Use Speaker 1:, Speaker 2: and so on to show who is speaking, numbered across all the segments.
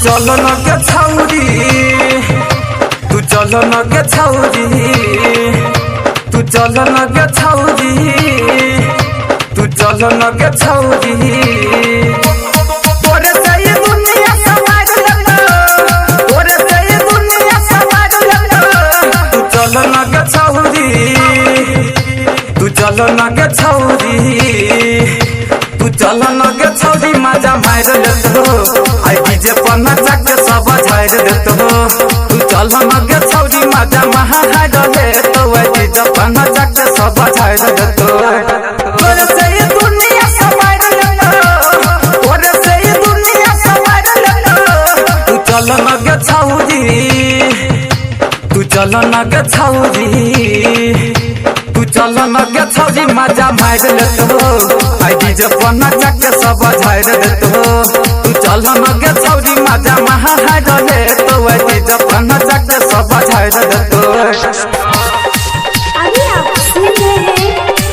Speaker 1: चल न के छौरी, तू चल न के छौरी, तू चल न के छौरी, तू चल न के छौरी। तोरे से ये दुनिया समाज लेता, तोरे से ये दुनिया समाज लेता। तू चल न के छौरी, तू चल न के छौरी, तू चल न के छौरी, मजा मार लेतो आई डीजे पर नचा के सब झाड़ देतो। तू चल न के छौरी, मजा महाहार लेतो आई डीजे पर नचा के सब झाड़ देतो। तोरे से ये दुनिया समाज लेतो, तोरे से ये दुनिया समाज लेतो। तू चल न के छौरी, तू चल न के छौरी, तू चल न के छौरी, मजा मार लेतो आई डीजे पर नचा के सब झाड़ देतो। तू चल न के छौरी, मजा महाहार लेतो आई डीजे पर नचा के सब झाड़ देतो।
Speaker 2: अभी आप सुन रहे हैं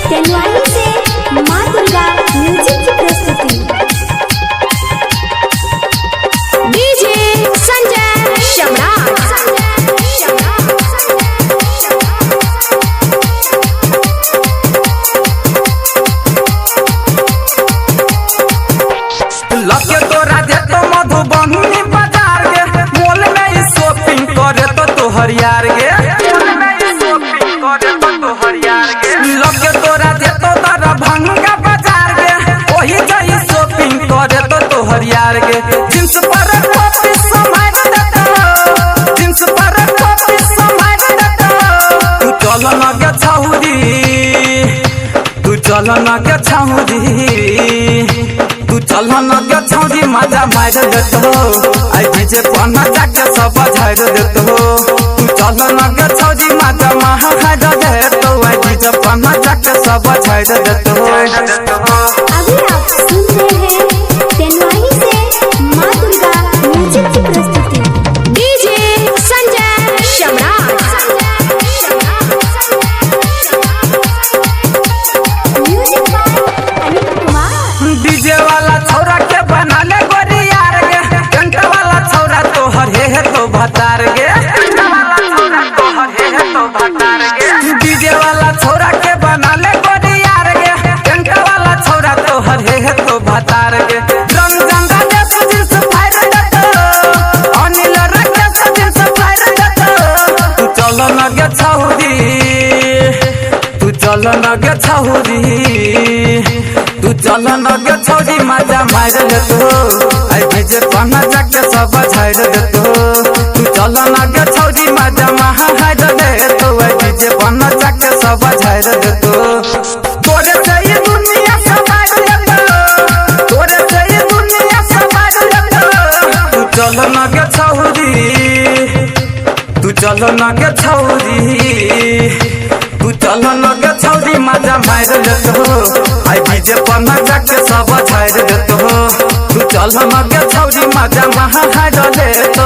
Speaker 2: तेनवानी से माँ दुर्गा म्यूजिक की प्रस्तुति। डीजे संजय सम्राट।
Speaker 1: लगे तोरा दे तो मधुबनी बाजार गे, मोल में ही शॉपिंग करे तो तोहर यार गे, मोल में ही शॉपिंग करे तो तोहर यार गे। लगे तोरा दे तो दरभंगा बाजार गे, वही जाई शॉपिंग करे तो तोहर यार गे। जींस पर कॉपी समाज देता, जींस पर कॉपी समाज देता। तू चल न के छौरी, तू चल न के छौरी, तू चल न के छौरी, मजा मार देतो आई डीजे पर नचा के सब झाड़ देतो। तू चल न के छौरी, मजा महाहार देतो आई डीजे पर नचा के सब झाड़ देतो।
Speaker 2: अभी आप सुन रहे हैं तेनवानी से माँ दुर्गा म्यूजिक की प्रस्तुति। DJ Sanjay Samrat. Music by Anil Kumar.
Speaker 1: DJ वाला छौरा के बना ले गोरी यार गे, टेंट वाला छौरा तोहर हे तो भतार गे, टेंट वाला छौरा तोहर हे तो भतार गे। डीजे वाला छौरा के बना ले गोरी यार गे, टेंट वाला छौरा तोहर हे तो भतार गे। रंजन राजा सजिल से फायर देतो, अनिल राजा सजिल से फायर देतो। तू चल न के छौरी, तू चल न के छौरी, तू चल न के छौरी, मजा मार लेतो आई डीजे पर नचा के सब झाड़ देतो। तू चल न के छौरी, मजा महाहार लेतो आई डीजे पर नचा के सब झाड़ देतो। तोरे से ये दुनिया समाज लेतो, तोरे से ये दुनिया समाज लेतो। तू चल न के छौरी, तू चल न के छौरी, तू चल न के छौरी, मजा मार लेतो आई डीजे पर नचा के सब झाड़ देतो। तू चल न के छौरी, मजा महाहार लेतो